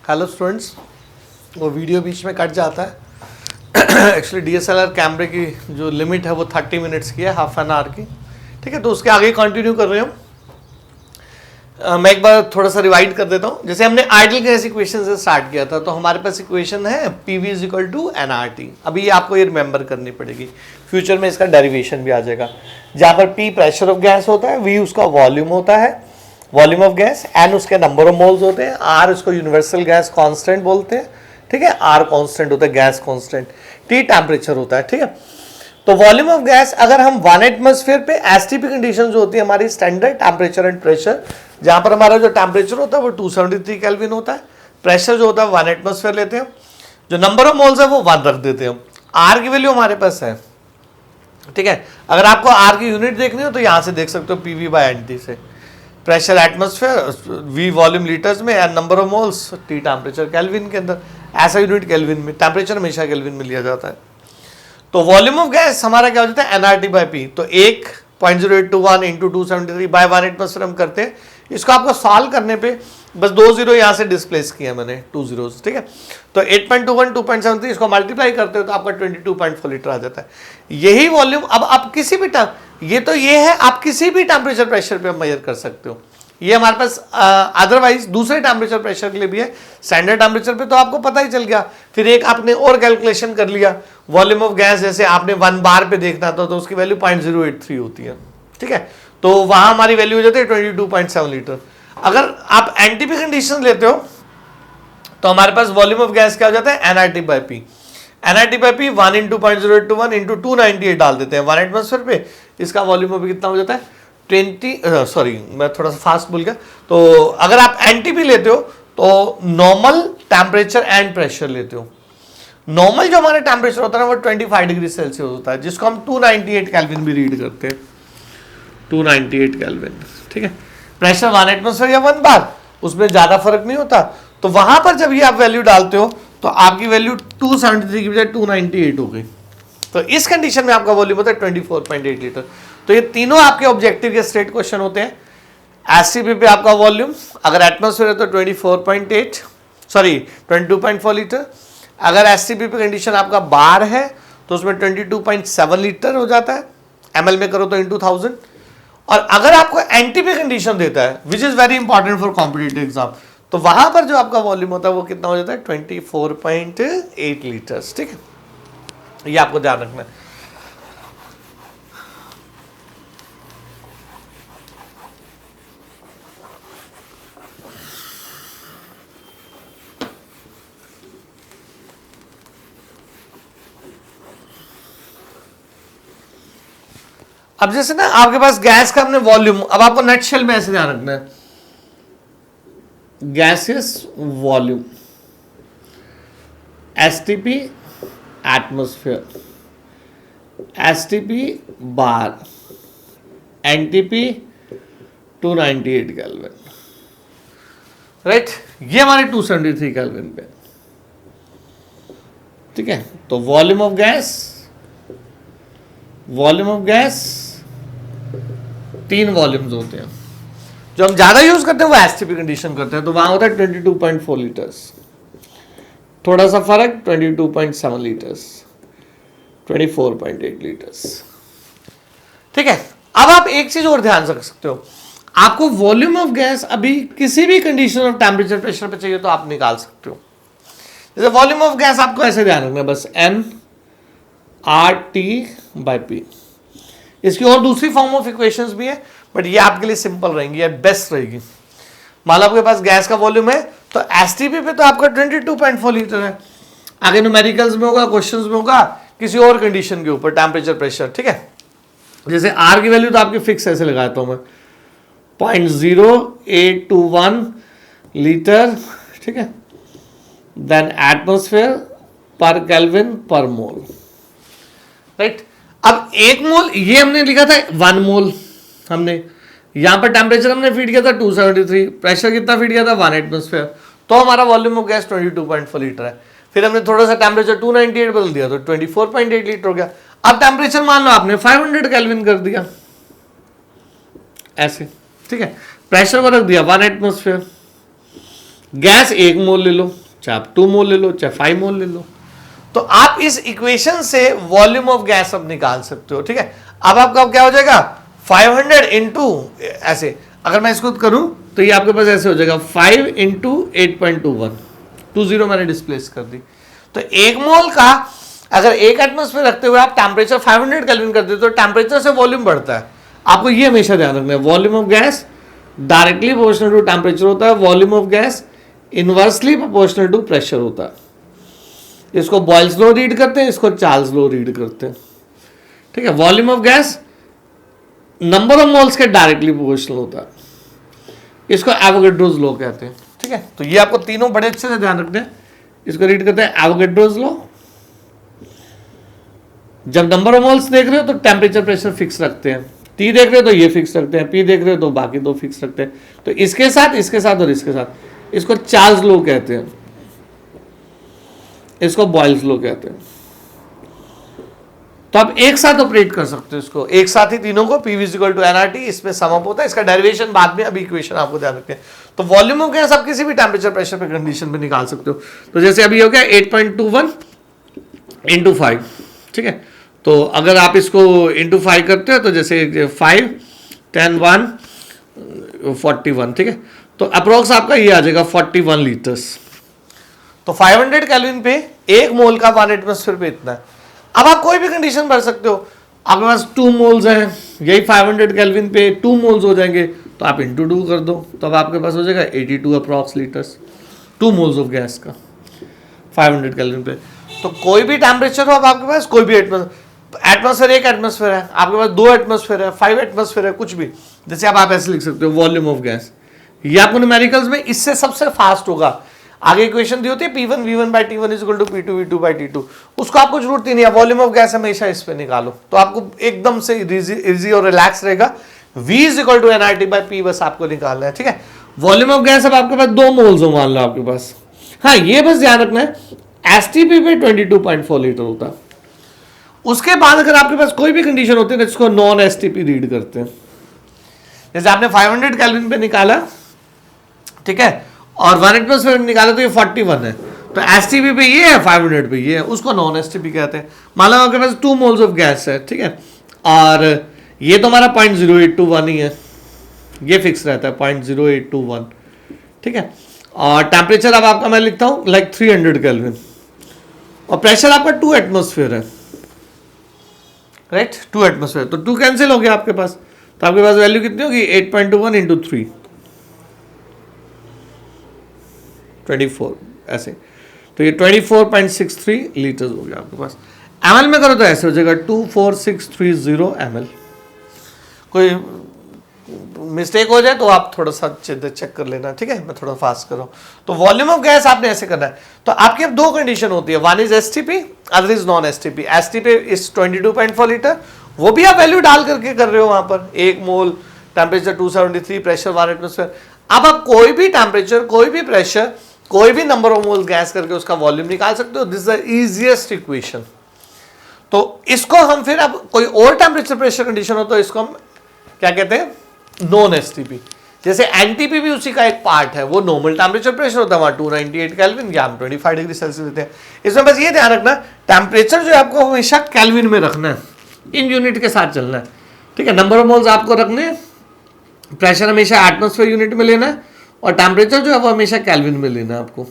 Hello students, वो video बीच में cut जाता है। एक्चुअली DSLR कैमरे की जो लिमिट है वो 30 मिनट्स की है, हाफ एन आवर की। ठीक है, तो उसके आगे कंटिन्यू कर रहे हम। मैं एक बार थोड़ा सा रिवाइड कर देता हूँ। जैसे हमने आइडियल गैस इक्वेशन से स्टार्ट किया था, तो हमारे पास इक्वेशन है PV इक्वल टू nRT। अभी ये आपको ये रिमेंबर करनी पड़ेगी, फ्यूचर में इसका डेरिवेशन भी आ जाएगा। जहाँ पर P प्रेशर ऑफ गैस होता है, V उसका वॉल्यूम होता है, वॉल्यूम ऑफ गैस, N उसके नंबर ऑफ मोल्स होते हैं, R उसको यूनिवर्सल गैस कांस्टेंट बोलते हैं। ठीक है, R कांस्टेंट होता है, गैस कांस्टेंट, T टेम्परेचर होता है। ठीक है, तो वॉल्यूम ऑफ गैस अगर हम 1 एटमॉस्फेयर पे एसटीपी कंडीशन जो होती है हमारी स्टैंडर्ड टेम्परेचर एंड प्रेशर, जहां पर हमारा जो टेम्परेचर होता है वो 273 केल्विन होता है, प्रेशर जो होता है 1 एटमॉस्फेयर लेते हैं, जो नंबर ऑफ मोल्स है वो 1 रख देते हैं। R की वैल्यू हमारे पास है। ठीक है, अगर आपको R की यूनिट देखनी हो तो यहां से देख सकते हो PV/NT से। Pressure atmosphere, V volume litres में, and number of moles, T temperature kelvin के अंदर। ऐसा यूनिट केल्विन में, टेम्परेचर हमेशा केल्विन में लिया जाता है। तो वॉल्यूम ऑफ गैस हमारा क्या हो जाता है nRT/P। तो 1.0821 इंटू 273 बाय 1 एटमॉस्फेयर हम करते हैं। इसको आपको सॉल्व करने पे बस 2 जीरो यहाँ से डिस्प्लेस किया मैंने, 2 जीरोस। ठीक है, तो 8.21 2.73 इसको मल्टीप्लाई करते हो तो आपका 22.4 लीटर आ जाता है। यही वॉल्यूम अब आप किसी भी ये है, आप किसी भी टेम्परेचर प्रेशर पे आप मेजर कर सकते हो। ये हमारे पास अदरवाइज दूसरे टेम्परेचर प्रेशर के लिए भी है। स्टैंडर्ड टेम्परेचर पे तो आपको पता ही चल गया। फिर एक आपने और कैलकुलेशन कर लिया, वॉल्यूम ऑफ गैस जैसे आपने 1 बार पे देखना था तो उसकी वैल्यू 0.083 होती है। ठीक है, तो वहां हमारी वैल्यू हो जाती है 22.7 लीटर। अगर आप एनटीपी कंडीशन लेते हो तो हमारे पास वॉल्यूम ऑफ गैस क्या हो जाता है nRT/P। nRT/P 1 इंटू 0.081 इंटू 298 डाल देते हैं 1 एटमॉस्फेयर पे। इसका वॉल्यूम अभी कितना हो जाता है 20, मैं थोड़ा सा फास्ट भूल गया। तो अगर आप एनटीपी लेते हो तो नॉर्मल टेम्परेचर एंड प्रेशर लेते हो। नॉर्मल जो हमारा टेम्परेचर होता है ना वो 25 डिग्री सेल्सियस होता है, जिसको हम 298 केल्विन भी रीड करते हैं, 298 केल्विन। ठीक है, प्रेशर 1 एटमॉस्फेयर या 1 बार, उसमें ज्यादा फर्क नहीं होता। तो वहां पर जब ये आप वैल्यू डालते हो तो आपकी वैल्यू 273 की बजाय 298 हो गई। तो इस कंडीशन में आपका वॉल्यूम होता है 24.8 लीटर। तो ये तीनों आपके ऑब्जेक्टिव के स्ट्रेट क्वेश्चन होते हैं। एसटीपी पे आपका वॉल्यूम अगर एटमॉस्फेयर है तो 22.4 लीटर। अगर एसटीपी पे कंडीशन आपका बार है तो उसमें 22.7 लीटर हो जाता है। एमएल में करो तो इंटू 1000। और अगर आपको एनटीपी कंडीशन देता है, which is very important for competitive exam, तो वहां पर जो आपका वॉल्यूम होता है वो कितना हो जाता है 24.8 लीटर्स। ठीक है, ये आपको ध्यान रखना है। अब जैसे ना आपके पास गैस का हमने वॉल्यूम, अब आपको नटशेल में ऐसे ध्यान रखना है, gaseous volume STP atmosphere, STP bar, NTP 298 kelvin, right. ये हमारे 273 केल्विन पे। ठीक है, तो वॉल्यूम ऑफ गैस 3 वॉल्यूम्स होते हैं। जो हम ज्यादा यूज करते हैं वो एसटीपी कंडीशन करते हैं, तो वहां होता है 22.4 लीटर्स। थोड़ा सा फर्क 22.7 लीटर्स, 24.8 लीटर्स। ठीक है, अब आप एक चीज और ध्यान रख सकते हो, आपको वॉल्यूम ऑफ गैस अभी किसी भी कंडीशन ऑफ टेम्परेचर प्रेशर पे चाहिए तो आप निकाल सकते हो। जैसे वॉल्यूम ऑफ गैस आपको ऐसे ध्यान रखना है, बस nRT/P। इसकी और दूसरी फॉर्म ऑफ इक्वेशंस भी है, बट ये आपके लिए सिंपल रहेंगी, ये बेस्ट रहेगी। मान लो आपके पास गैस का वॉल्यूम है तो एसटीपी पे तो आपका 22.4 लीटर है। आगे न्यूमेरिकल्स में होगा, क्वेश्चंस में होगा किसी और कंडीशन के ऊपर, टेम्परेचर प्रेशर। ठीक है, जैसे आर की वैल्यू तो आपकी फिक्स ऐसे लगाता हूं मैं 0.0821 लीटर। ठीक है, देन एटमॉस्फेयर पर केल्विन पर मोल, राइट। अब 1 मोल ये हमने लिखा था 1 मोल, हमने यहां पर टेम्परेचर हमने फीड किया था 273, प्रेशर कितना फीड किया था 1 एटमॉस्फेयर, तो हमारा वॉल्यूम ऑफ गैस 22.4 लीटर है। फिर हमने थोड़ा सा टेम्परेचर 298 बदल दिया तो 24.8 लीटर हो गया। अब टेम्परेचर मान लो आपने 500 केल्विन कर दिया ऐसे। ठीक है, प्रेशर को रख दिया 1 एटमॉस्फेयर, गैस 1 मोल ले लो, चाहे आप 2 मोल ले लो, चाहे 5 मोल ले लो। तो आप इस इक्वेशन से वॉल्यूम ऑफ गैस अब निकाल सकते हो, ठीक है। अब आपका क्या हो जाएगा 500 इंटू ऐसे, अगर मैं इसको करूं तो ये आपके पास ऐसे हो जाएगा 5 इंटू 8.21, 20 मैंने डिस्प्लेस कर दी। तो 1 मोल का अगर 1 एटमॉस्फेयर रखते हुए आप टेम्परेचर 500 केल्विन कर देते हो, तो टेम्परेचर से वॉल्यूम बढ़ता है। आपको ये हमेशा ध्यान रखना है, volume of gas directly proportional to temperature होता है, volume of gas inversely proportional to pressure होता है। इसको बॉयल्स लॉ रीड करते हैं, इसको चार्ल्स लॉ रीड करते हैं, ठीक है। Volume of gas number of moles के डायरेक्टली प्रोपोर्शनल होता है, इसको एवोगैड्रोस लॉ कहते हैं, ठीक है। तो ये आपको तीनों बड़े अच्छे से ध्यान रखते हैं। इसको रीड करते हैं एवोगैड्रोस लॉ। जब नंबर ऑफ मोल्स देख रहे हो तो टेम्परेचर प्रेशर फिक्स रखते हैं, टी देख रहे हो तो ये फिक्स रखते हैं, पी देख रहे हो तो बाकी दो फिक्स रखते हैं। तो इसके साथ और इसके साथ, इसको चार्ल्स लॉ कहते हैं, इसको बॉयल्स लॉ कहते हैं। तो आप एक साथ ऑपरेट कर सकते हो इसको, एक साथ ही तीनों को, PV = nRT, इसमें सम अप होता है। इसका डेरिवेशन बाद में, अभी इक्वेशन आपको ध्यान रखते हैं। तो वॉल्यूम ऑफ गैस आप किसी भी टेम्परेचर प्रेशर पे कंडीशन पे निकाल सकते हो। तो जैसे अभी हो गया 8.21 इंटू 5, ठीक है। तो अगर आप इसको इंटू 5 करते हो तो जैसे 5 10 1 41, ठीक है। तो अप्रोक्स आपका ये आ जाएगा 41 लीटर्स। तो 500 केल्विन पे 1 मोल का 1 एटमॉस्फेयर पे इतना है। अब आप कोई भी कंडीशन भर सकते हो, आपके पास 2 मोल्स हैं, यही 500 केल्विन पे 2 मोल्स हो जाएंगे, तो आप इंटू 2 कर दो, तो अब आपके पास हो जाएगा 82 approx litres, 2 moles of gas का 500 केल्विन पे। तो कोई भी टेम्परेचर हो, अब आपके पास कोई भी एटमॉस्फेयर 1 एटमॉस्फेयर है, आपके पास 2 एटमॉस्फेयर है, 5 एटमॉस्फेयर है, कुछ भी, जैसे आप ऐसे लिख सकते हो वॉल्यूम ऑफ गैस। ये आपको न्यूमेरिकल्स में इससे सबसे फास्ट होगा। आगे इक्वेशन दी होती है P1 V1 by T1 = P2 V2 by T2, उसको आपको जरूरत ही नहीं है, वॉल्यूम ऑफ गैस हमेशा इस पे निकालो, तो आपको एकदम से इजी और रिलैक्स रहेगा। V = nRT by P बस आपको निकालना है, ठीक है। वॉल्यूम ऑफ गैस अब आपके पास 2 मोल्स हो, मान लो आपके पास। हाँ, ये बस ध्यान रखना है, STP पे 22.4 लीटर होता है। उसके बाद अगर आपके पास कोई भी कंडीशन होती है, इसको नॉन STP रीड करते हैं। जैसे आपने 500 केल्विन पे निकाला, ठीक है, और 1 एटमॉस्फेयर में निकाला तो ये 41 है। तो STP पे ये है, 500 पे ये है, उसको नॉन STP कहते हैं। मान लो आपके पास 2 मोल्स ऑफ गैस है, ठीक है, और ये तो हमारा 0.0821 ही है, ये फिक्स रहता है 0.0821, ठीक है। और टेम्परेचर अब आपका मैं लिखता हूं लाइक 300 केल्विन, और प्रेशर आपका 2 एटमॉस्फेयर है, राइट, 2 एटमॉस्फेयर। तो 2 कैंसिल हो गया आपके पास, तो आपके पास वैल्यू कितनी होगी 8.21 इंटू 3 24 ऐसे। तो ये 24.63 लीटर्स हो गया आपके पास। ml में करो तो ऐसे हो जाएगा 24630 ml। कोई मिस्टेक हो जाए तो आप थोड़ा सा चेक कर लेना, ठीक है, मैं थोड़ा फास्ट कर रहा हूँ। तो वॉल्यूम ऑफ गैस आपने ऐसे करना है। तो आपकी अब 2 कंडीशन होती है, one is STP, other is non STP। STP is 22.4 litre, वो भी आप वैल्यू डाल करके कर रहे हो वहां पर, 1 मोल, टेम्परेचर 273, प्रेशर 1 एटमॉस्फेयर। अब आप कोई भी टेम्परेचर, कोई भी प्रेशर, कोई भी नंबर ऑफ मोल्स गैस करके उसका वॉल्यूम निकाल सकते हो। This is the easiest equation. तो इसको हम फिर, अब कोई और टेम्परेचर प्रेशर कंडीशन हो तो इसको हम क्या कहते हैं, नॉन STP। जैसे NTP भी उसी का एक पार्ट है, वो नॉर्मल टेम्परेचर प्रेशर होता है, वहां 298 केल्विन या हम 25 डिग्री सेल्सियस लेते हैं। इसमें बस ये ध्यान रखना, टेम्परेचर जो है आपको हमेशा केल्विन में रखना है, इन यूनिट के साथ चलना है, ठीक है। नंबर ऑफ मोल्स आपको रखने हैं, प्रेशर हमेशा एटमॉस्फेयर यूनिट में लेना है, और टेम्परेचर जो है वो हमेशा केल्विन में लेना है आपको,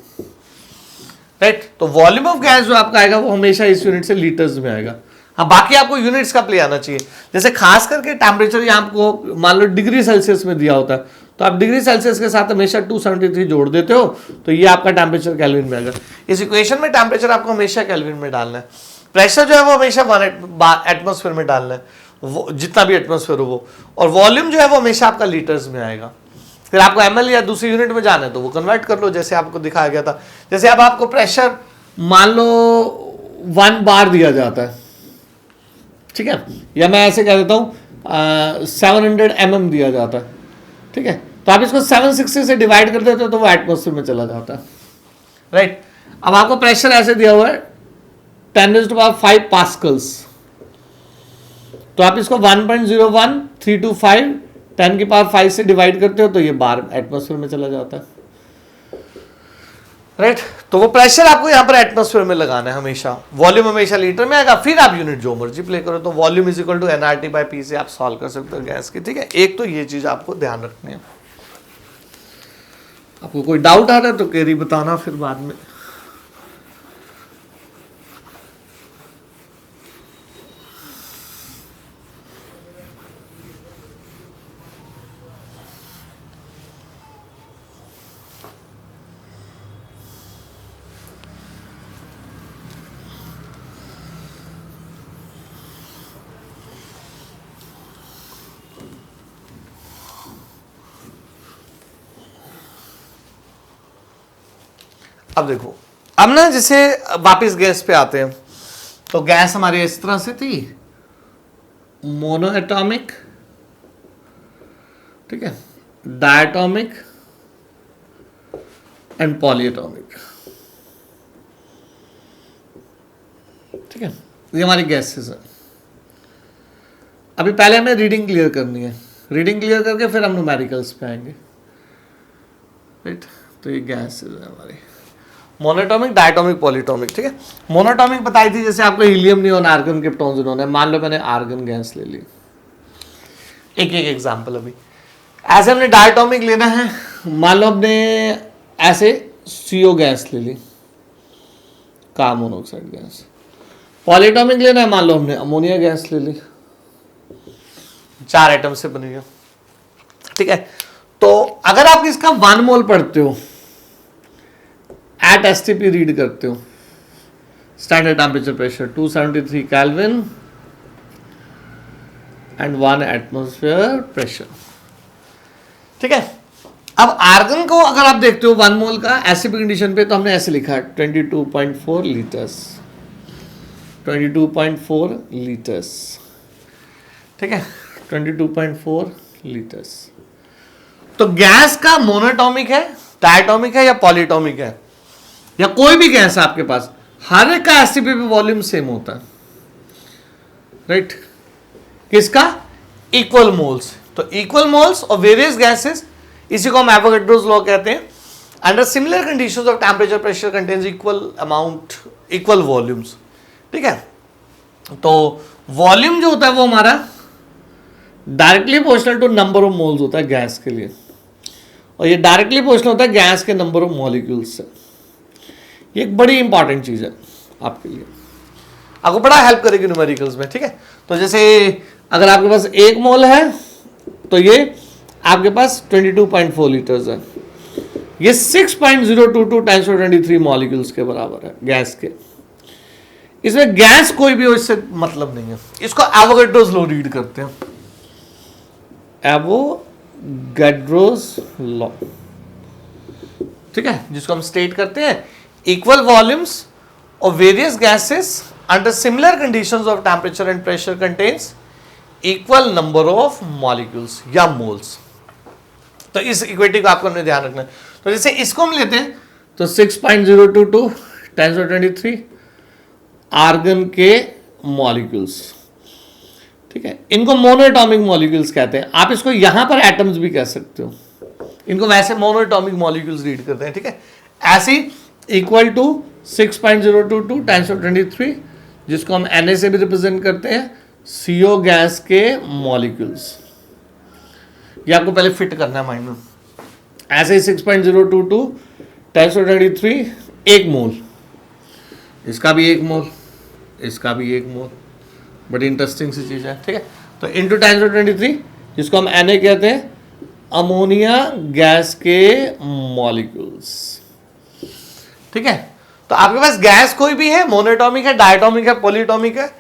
राइट। तो वॉल्यूम ऑफ गैस जो आपका आएगा वो हमेशा इस यूनिट से लीटर्स में आएगा। हाँ, बाकी आपको यूनिट्स का प्ले आना चाहिए। जैसे खास करके टेम्परेचर यहाँ आपको मान लो डिग्री सेल्सियस में दिया होता है, तो आप डिग्री सेल्सियस के साथ हमेशा 273 जोड़ देते हो, तो ये आपका टेम्परेचर केल्विन में आएगा। इस इक्वेशन में टेम्परेचर आपको हमेशा केल्विन में डालना है, प्रेशर जो है वो हमेशा 1 एटमॉस्फेयर में डालना है, वो जितना भी एटमॉस्फेयर हो वो, और वॉल्यूम जो है वो हमेशा आपका लीटर्स में आएगा। फिर आपको ml या दूसरी यूनिट में जाना है तो वो कन्वर्ट कर लो, जैसे आपको दिखाया गया था। जैसे अब आपको प्रेशर मान लो 1 बार दिया जाता है, ठीक है, या मैं ऐसे कह देता हूँ 700 mm दिया जाता है, ठीक है। तो आप इसको 760 से डिवाइड कर देते हो तो वो एटमॉस्फेयर में चला जाता है, राइट। अब आपको प्रेशर ऐसे दिया हुआ है 10⁵ पास्कल्स, तो आप इसको 1.01325 10⁵ से डिवाइड करते हो तो ये बार एटमॉस्फेयर में चला जाता है, राइट तो वो प्रेशर आपको यहाँ पर एटमॉस्फेयर में लगाना है हमेशा, वॉल्यूम हमेशा लीटर में आएगा, फिर आप यूनिट जो मर्जी प्ले करो, तो volume is equal to nRT by P से आप सॉल्व कर सकते हो गैस की, ठीक है। एक तो ये चीज आपको ध्यान रखनी है। आपको कोई डाउट आ रहा है तो केरी बताना फिर बाद में। अब देखो, अब ना जैसे वापस गैस पे आते हैं, तो गैस हमारी इस तरह से थी, मोनो एटॉमिक, ठीक है, डायटॉमिक एंड पॉलीएटॉमिक, ठीक है, ये हमारी गैसेस है। अभी पहले हमें रीडिंग क्लियर करनी है, रीडिंग क्लियर करके फिर हम न्यूमेरिकल्स पे आएंगे, राइट। तो ये गैसेस है हमारी मोनोटॉमिक, डायटॉमिक, पॉलीटॉमिक, ठीक है। मोनोटॉमिक बताई थी, जैसे आपको helium, neon, argon, krypton, xenon है। मान लो मैंने आर्गन गैस ले ली, एक एक एग्जांपल। अभी ऐसे हमने डायटॉमिक लेना है, मान लो हमने ऐसे CO गैस ले ली, कार्बन मोनोऑक्साइड गैस। पॉलीटॉमिक लेना है, मान लो हमने अमोनिया गैस ले ली, 4 एटम से बनी है, ठीक है। तो अगर आप इसका 1 मोल पढ़ते हो, एट STP रीड करते हो, standard temperature pressure 273 kelvin and 1 atmosphere pressure, ठीक है। अब आर्गन को अगर आप देखते हो 1 मोल का एसिड कंडीशन पे, तो हमने ऐसे लिखा है 22.4 लीटर्स, 22.4 लीटर्स, ठीक है, 22.4 लीटर्स। तो गैस का मोनोटॉमिक है, डायटॉमिक है या पॉलीटॉमिक है, या कोई भी गैस है आपके पास, हर एक का एसटीपी पे वॉल्यूम सेम होता है, राइट। किसका? Equal moles. तो इक्वल मोल्स और वेरियस गैसेस, इसी को हम एवोगाड्रोस लॉ कहते हैं। Under similar conditions of temperature pressure contains equal amount, equal volumes, ठीक है। तो वॉल्यूम जो होता है वो हमारा directly proportional to number of moles होता है गैस के लिए, और ये डायरेक्टली प्रोपोर्शनल होता है गैस के नंबर ऑफ मॉलिक्यूल्स से। ये एक बड़ी इंपॉर्टेंट चीज है आपके लिए, आपको बड़ा हेल्प करेगी न्यूमेरिकल्स में, ठीक है। तो जैसे अगर आपके पास 1 मोल है, तो ये आपके पास 22.4 लीटर्स है, ये 6.022 टाइम्स 23 मॉलिक्यूल्स के बराबर है गैस के। इसमें गैस कोई भी हो, इससे मतलब नहीं है। इसको एवोगाड्रोस लॉ रीड करते हैं, एवोगाड्रोस लॉ, ठीक है, जिसको हम स्टेट करते हैं equal volumes of various gases under similar conditions of temperature and pressure contains equal number of molecules या मोल्स। तो इस इक्वेटी को आपको ध्यान रखना है। तो जैसे इसको हम लेते हैं, तो 6.022 टाइम्स 23 आर्गन के मॉलिक्यूल्स, ठीक है। इनको मोनोएटॉमिक मॉलिक्यूल्स कहते हैं। आप इसको यहां पर एटम्स भी कह सकते हो, इनको वैसे मोनोएटॉमिक मॉलिक्यूल्स रीड करते हैं, ठीक है। ऐसे इक्वल टू 6.022 टाइम्स 23, जिसको हम Na से भी रिप्रेजेंट करते हैं, CO गैस के मॉलिक्यूल्स। ये आपको पहले फिट करना है माइंड में। ऐसे ही 6.022 टाइम्स 23 1 मोल, इसका भी 1 मोल, इसका भी 1 मोल, बड़ी इंटरेस्टिंग सी चीज है, ठीक है। तो इंटू टाइम्स 23, जिसको हम Na कहते हैं, अमोनिया गैस के मॉलिक्यूल्स, ठीक है। तो आपके पास गैस कोई भी है, मोनोएटॉमिक है, डायटॉमिक है, पॉलीटॉमिक है,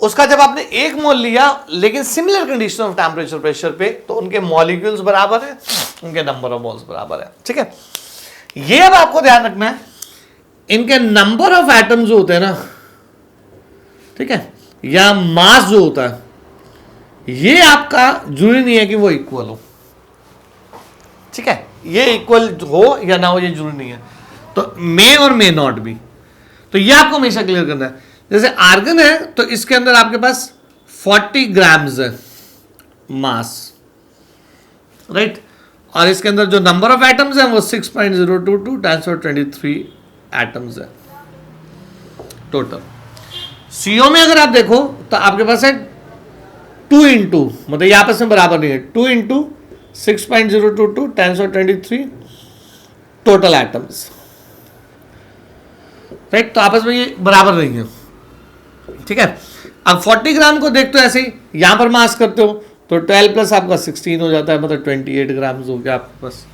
उसका जब आपने 1 मोल लिया, लेकिन similar condition of temperature pressure पे, तो उनके मॉलिक्यूल्स बराबर है, उनके नंबर ऑफ मोल्स बराबर है, ठीक है। ये अब आपको ध्यान रखना है, इनके नंबर ऑफ एटम्स जो होते हैं ना, ठीक है, या मास जो होता है, ये आपका जरूरी नहीं है कि वो इक्वल हो, ठीक है। ये इक्वल हो या ना हो ये जरूरी नहीं है, तो मे और मे नॉट भी। तो ये आपको हमेशा क्लियर करना है। जैसे आर्गन है, तो इसके अंदर आपके पास 40 ग्राम्स है मास, राइट। और इसके अंदर जो नंबर ऑफ एटम्स हैं वो 6.022 टाइम्स 23 एटम्स है टोटल। CO में अगर आप देखो तो आपके पास है 2 इंटू, मतलब ये आपस में बराबर नहीं है, 2 into 6.022 times 23 total atoms, right. तो आपस में ये बराबर नहीं है, ठीक है। अब 40 ग्राम को देखते हो ऐसे ही, यहां पर मास करते हो तो 12 प्लस आपका 16 हो जाता है, मतलब 28 ग्राम हो गया आपके पास।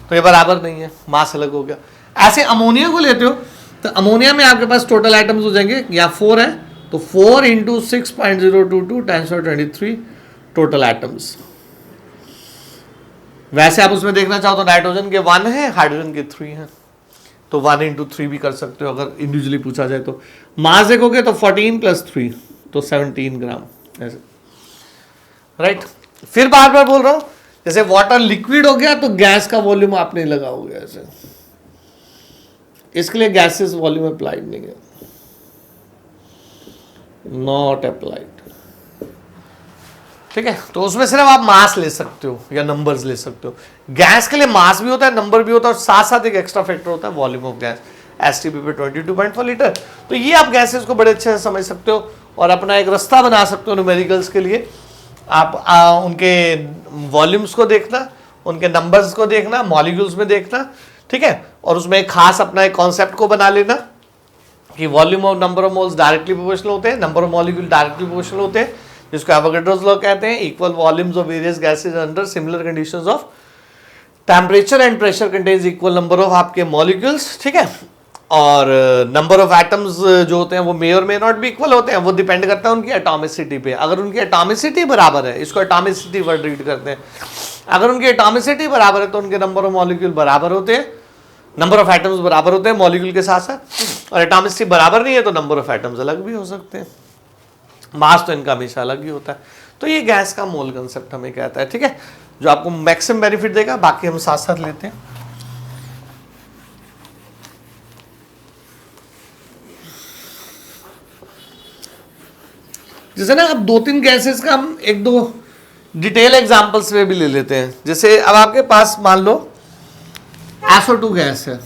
तो ये बराबर नहीं है, मास अलग हो गया। ऐसे अमोनिया को लेते हो तो अमोनिया में आपके पास टोटल आइटम्स हो जाएंगे, या 4 है तो 4 इंटू 6.022 टाइम्स 23 टोटल आइटम्स। वैसे आप उसमें देखना चाहो तो नाइट्रोजन के 1 है, हाइड्रोजन के 3 है, तो 1 इंटू 3 भी कर सकते हो अगर इंडिविजुअली पूछा जाए तो। मास देखोगे तो 14 प्लस 3 तो 17 ग्राम ऐसे, राइट। फिर बार बार बोल रहा हूं, जैसे वाटर लिक्विड हो गया तो गैस का वॉल्यूम आप नहीं लगाओगे ऐसे, इसके लिए गैसेस वॉल्यूम अप्लाइड नहीं है, नॉट अप्लाइड, ठीक है। तो उसमें सिर्फ आप मास ले सकते हो या नंबर्स ले सकते हो। गैस के लिए मास भी होता है, नंबर भी होता है, और साथ साथ एक एक्स्ट्रा फैक्टर होता है वॉल्यूम ऑफ गैस, एसटीपी पे 22.4 लीटर। तो ये आप गैसेस को बड़े अच्छे से समझ सकते हो और अपना एक रास्ता बना सकते हो न्यूमेरिकल्स के लिए। आप उनके वॉल्यूम्स को देखना, उनके नंबर्स को देखना, मॉलिक्यूल्स में देखना, ठीक है। और उसमें एक खास अपना एक कॉन्सेप्ट को बना लेना कि वॉल्यूम और number of moles directly proportional होते हैं, number of molecule directly proportional होते हैं, जिसको एवोगाड्रोस लॉ कहते हैं। Equal volumes of various gases under similar conditions of temperature and pressure contains equal number of आपके मॉलिक्यूल्स, ठीक है। और नंबर ऑफ एटम्स जो होते हैं वो मे और मे नॉट भी इक्वल होते हैं, वो डिपेंड करता है उनकी एटॉमिसिटी पे। अगर उनकी एटॉमिसिटी बराबर है, इसको एटॉमिसिटी वर्ड रीड करते हैं, अगर उनकी एटॉमिसिटी बराबर है तो उनके नंबर ऑफ मॉलिक्यूल बराबर होते हैं, नंबर ऑफ एटम्स बराबर होते हैं मॉलिक्यूल के साथ साथ। और एटॉमिसिटी बराबर नहीं है तो नंबर ऑफ एटम्स अलग भी हो सकते हैं, मास तो इनका हमेशा अलग ही होता है। तो ये गैस का मोल कंसेप्ट हमें कहता है, ठीक है, जो आपको मैक्सिमम बेनिफिट देगा। बाकी हम साथ साथ लेते हैं। जैसे ना अब 2-3 गैसेस का हम 1-2 डिटेल एग्जांपल्स में भी ले लेते हैं। जैसे अब आपके पास मान लो SO2 गैस है,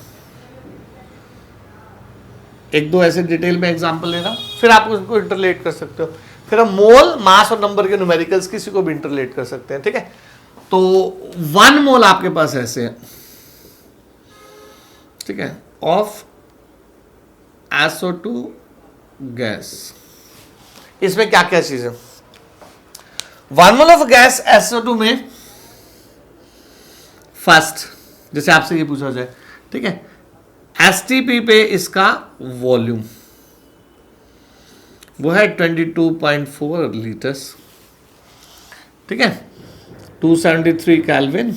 1-2 ऐसे डिटेल में एग्जांपल लेना, फिर आप उसको इंटरलेट कर सकते हो। फिर हम मोल, मास और नंबर के न्यूमेरिकल्स किसी को भी इंटरलेट कर सकते हैं, ठीक है। तो 1 मोल आपके पास ऐसे है, ठीक है, ऑफ SO2 गैस। इसमें क्या क्या चीज है? 1 मोल ऑफ गैस SO2 में फर्स्ट, जैसे आपसे ये पूछा जाए, ठीक है, एसटीपी पे इसका वॉल्यूम वो है 22.4 लीटर्स, ठीक है, 273 kelvin,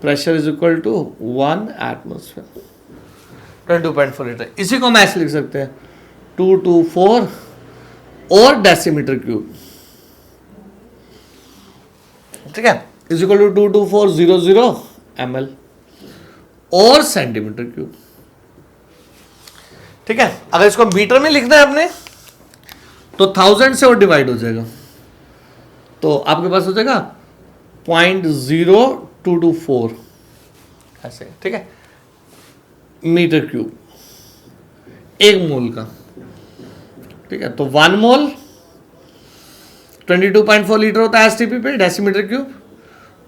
pressure is equal to 1 atmosphere, 22.4 litre. इसी को हम ऐसे लिख सकते हैं 224 और डेसीमीटर क्यूब, ठीक है, इज इक्वल टू 22400 ml और सेंटीमीटर क्यूब, ठीक है। अगर इसको मीटर में लिखना है आपने तो 1000 से और डिवाइड हो जाएगा, तो आपके पास हो जाएगा 0.0224 ऐसे, ठीक है, मीटर क्यूब एक मोल का, ठीक है। तो 1 मोल 22.4 लीटर होता है एसटीपी पे, डेसीमीटर क्यूब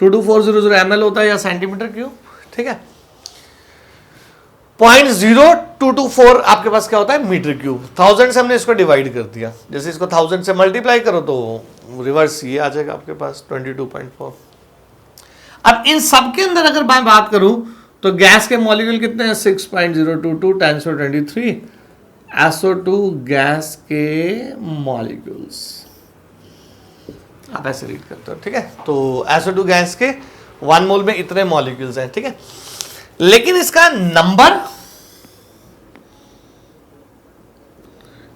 22400 ml होता है या सेंटीमीटर क्यूब, ठीक है। 0.0224 आपके पास क्या होता है? Metre cube. 1000 से हमने इसको डिवाइड कर दिया, जैसे इसको 1000 से मल्टीप्लाई करो तो रिवर्स ये आ जाएगा आपके पास 22.4। अब इन सब के अंदर अगर मैं बात करूं तो गैस के मॉलिक्यूल कितने हैं? 6.022 10 to 23 SO2 गैस के मॉलिक्यूल्स आप ऐसे रीड करते हो, ठीक है। तो SO2 गैस के 1 मोल में इतने मॉलिक्यूल्स हैं, ठीक है। लेकिन इसका नंबर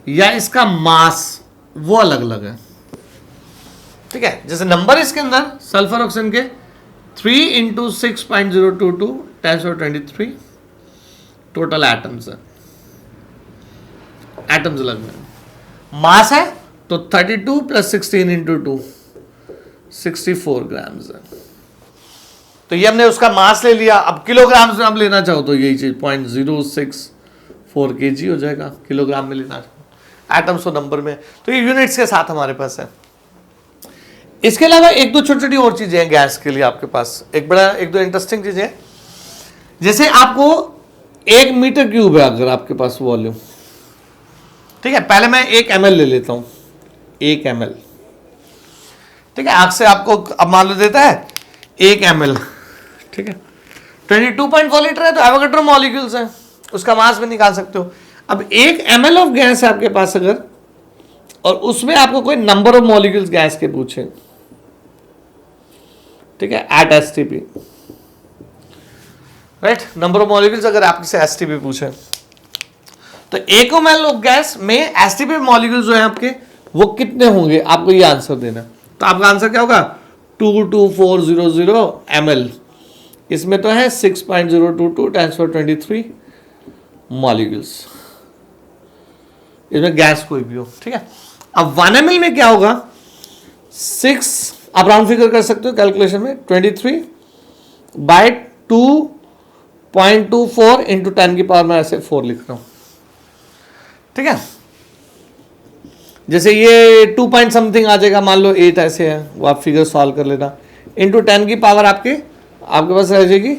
या इसका मास वो अलग अलग है, ठीक है। जैसे नंबर इसके अंदर सल्फर ऑक्सीजन के 3 इंटू 6.022 10 to 23 टोटल एटम्स है, एटम्स अलग है। मास है तो 32 प्लस 16 इंटू 2 64 ग्राम्स है। तो ये हमने उसका मास ले लिया। अब किलोग्राम में आप लेना चाहो तो यही चीज 0.064 kg हो जाएगा, किलोग्राम में लेना चाहो, एटम्स और नंबर में, तो ये यूनिट्स के साथ हमारे पास है। इसके अलावा एक दो छोटी छोटी और चीजें हैं गैस के लिए आपके पास, एक दो इंटरेस्टिंग चीजें, जैसे आपको 1 मीटर क्यूब है अगर आपके पास वॉल्यूम, ठीक है, पहले मैं 1 ml ले लेता हूं, 1 ml, ठीक है, आग से आपको अब मान लो देता है 1 ml, ठीक है, 22.4 लीटर है, तो एवोगैड्रो मॉलिक्यूल्स हैं, उसका मास भी निकाल सकते हो। अब 1 ml ऑफ गैस है आपके पास अगर, और उसमें आपको कोई नंबर ऑफ मॉलिक्यूल्स गैस के पूछे, ठीक है, at STP, right, number of molecules अगर आपसे एसटीपी पूछे, तो 1 ml ऑफ गैस में एसटीपी मॉलिक्यूल्स जो है आपके वो कितने होंगे, आपको ये आंसर देना। तो आपका आंसर क्या होगा, 22400 ml, इसमें तो है 6.022 × 10⁻23 मॉलिक्यूल्स, इसमें गैस कोई भी हो, ठीक है। अब 1 ml में क्या होगा, 6, आप राउंड फिगर कर सकते हो कैलकुलेशन में, 23/2.24 इंटू 10 की पावर में ऐसे 4 लिख रहा हूं, ठीक है। जैसे ये 2 पॉइंट समथिंग आ जाएगा, मान लो 8 ऐसे है, वो आप फिगर सॉल्व कर लेना, इंटू 10 की पावर आपके पास रह जाएगी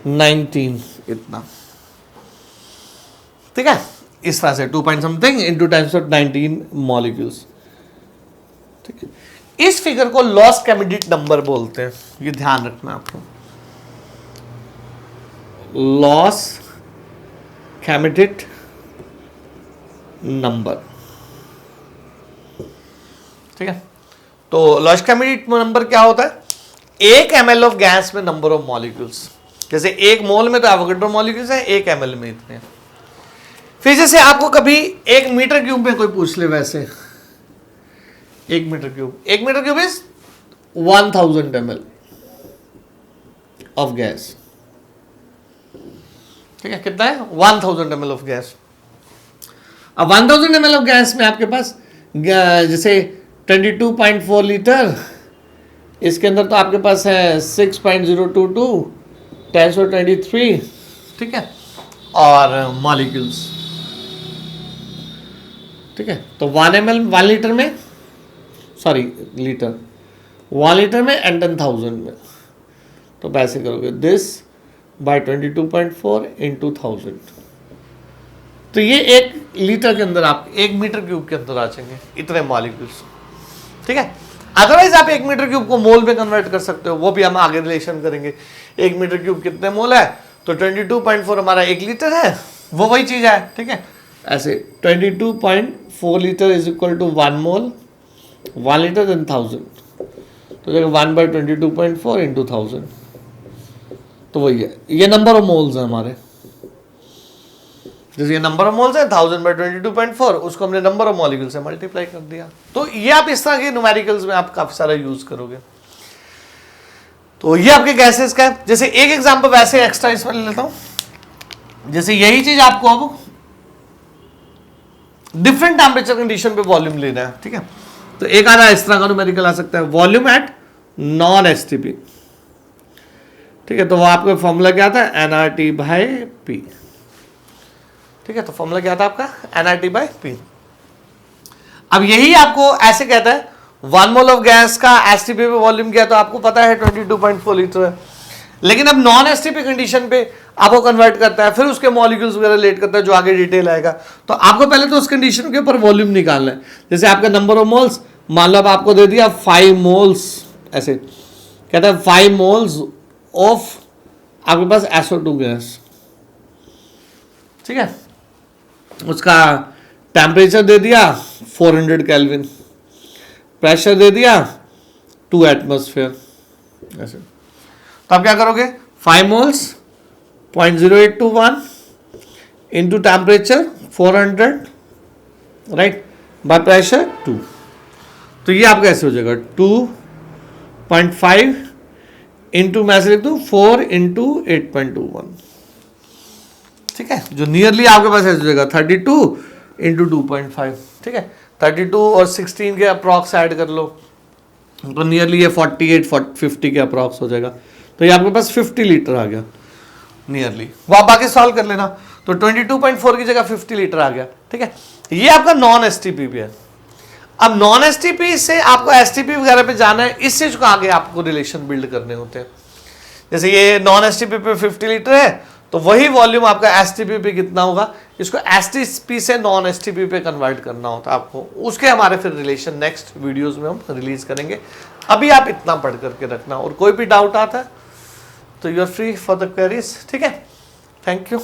19 इतना, ठीक है, इस तरह से 2 पॉइंट समथिंग इंटू 10⁻19 मॉलिक्यूल्स, ठीक है। इस फिगर को लॉस कैमिडिट नंबर बोलते हैं, ये ध्यान रखना आपको, लॉस कैमिडिट नंबर, ठीक है। तो लॉस कैमिडिट नंबर क्या होता है, 1 ml ऑफ गैस में नंबर ऑफ मॉलिक्यूल्स, जैसे 1 मोल में तो एवोगैड्रो मॉलिक्यूल्स है, 1 ml में इतने। फिर जैसे आपको कभी 1 मीटर क्यूब में कोई पूछ ले, वैसे 1 metre cube is 1000 ml of gas, ठीक है, कितना है 1000 ml ऑफ गैस। अब 1000 ml ऑफ गैस में आपके पास जैसे 22.4 लीटर, इसके अंदर तो आपके पास है 6.022 10⁻23, ठीक है, और मॉलिक्यूल्स, ठीक है। तो 1 ml 1 लीटर में, सॉरी लीटर, 1 लीटर में एंड 1000 में, तो पैसे करोगे दिस बाय 22.4 इंटू 1000, तो ये 1 लीटर के अंदर आप 1 मीटर क्यूब के अंदर आ जाएंगे इतने मॉलिक्यूल्स, ठीक है। अदरवाइज आप 1 मीटर क्यूब को मोल में कन्वर्ट कर सकते हो, वो भी हम आगे रिलेशन करेंगे। 1 मीटर क्यूब कितने मोल है, तो 22.4 हमारा 1 लीटर है, वो वही चीज है, ठीक है। ऐसे 22.4 litre is equal to 1 mole, 1 litre then 1000, तो देखो 1/22.4 इंटू 1000, तो वही है, ये नंबर ऑफ मोल्स है हमारे, जैसे ये नंबर ऑफ मोल्स है 1000/22.4, उसको हमने नंबर ऑफ मॉलिक्यूल से मल्टीप्लाई कर दिया। तो ये आप इस तरह के न्यूमेरिकल्स में आप काफी सारा यूज करोगे। तो ये आपके गैसेस का है। जैसे एक एग्जांपल वैसे एक्स्ट्रा इसमें ले लेता हूं, जैसे यही चीज आपको अब डिफरेंट टेम्परेचर कंडीशन पे वॉल्यूम लेना है, ठीक है। तो एक आ रहा है इस तरह का न्यूमेरिकल आ सकता है, वॉल्यूम एट नॉन एसटीपी, ठीक है। तो वो आपका फॉर्मूला क्या था, nRT/P, ठीक है। तो फॉर्मूला क्या था आपका, nRT/P। अब यही आपको ऐसे कहता है 1 मोल ऑफ गैस का एसटीपी पे वॉल्यूम क्या, तो आपको पता है 22.4 लीटर है, लेकिन अब नॉन एसटीपी कंडीशन पे आपको कन्वर्ट करता है, फिर उसके मॉलिक्यूल्स वगैरह लेट करता है, जो आगे डिटेल आएगा। तो आपको पहले तो उस कंडीशन के ऊपर वॉल्यूम निकालना है। जैसे आपका नंबर ऑफ मोल्स, मान लो आपको दे दिया 5 मोल्स, ऐसे कहता है 5 मोल्स ऑफ आपके पास SO2 गैस, ठीक है। उसका टेम्परेचर दे दिया 400 केल्विन, प्रेशर दे दिया 2 एटमॉस्फेयर, ऐसे। तो आप क्या करोगे, 5 moles 0.0821 into temperature 400, right, by pressure 2, तो ये आपका ऐसे हो जाएगा 2.5 इंटू, मैं ऐसे लिख दूं 4 इंटू 8.21, ठीक है। जो नियरली आपके पास ऐसे हो जाएगा 32 इंटू 2.5, ठीक है। 32 और 16 के अप्रॉक्स ऐड कर लो, तो नियरली ये 48-50 के अप्रॉक्स हो जाएगा। तो ये आपके पास 50 लीटर आ गया नियरली। वो आप बाकी सॉल्व कर लेना। तो 22.4 की जगह 50 लीटर आ गया, ठीक है। ये आपका नॉन एसटीपी है। अब नॉन एसटीपी से आपको एसटीपी वगैरह पे जाना है, इस चीज को आगे आपको रिलेशन बिल्ड करने होते हैं। जैसे ये नॉन एसटीपी पे 50 लीटर है, तो वही वॉल्यूम आपका एसटीपी पे कितना होगा, इसको एसटीपी से नॉन एसटीपी पे कन्वर्ट करना होता है आपको। उसके हमारे फिर रिलेशन नेक्स्ट वीडियोस में हम रिलीज करेंगे। अभी आप इतना पढ़ करके रखना, और कोई भी डाउट आता है तो you are free for the queries, ठीक है। Thank you.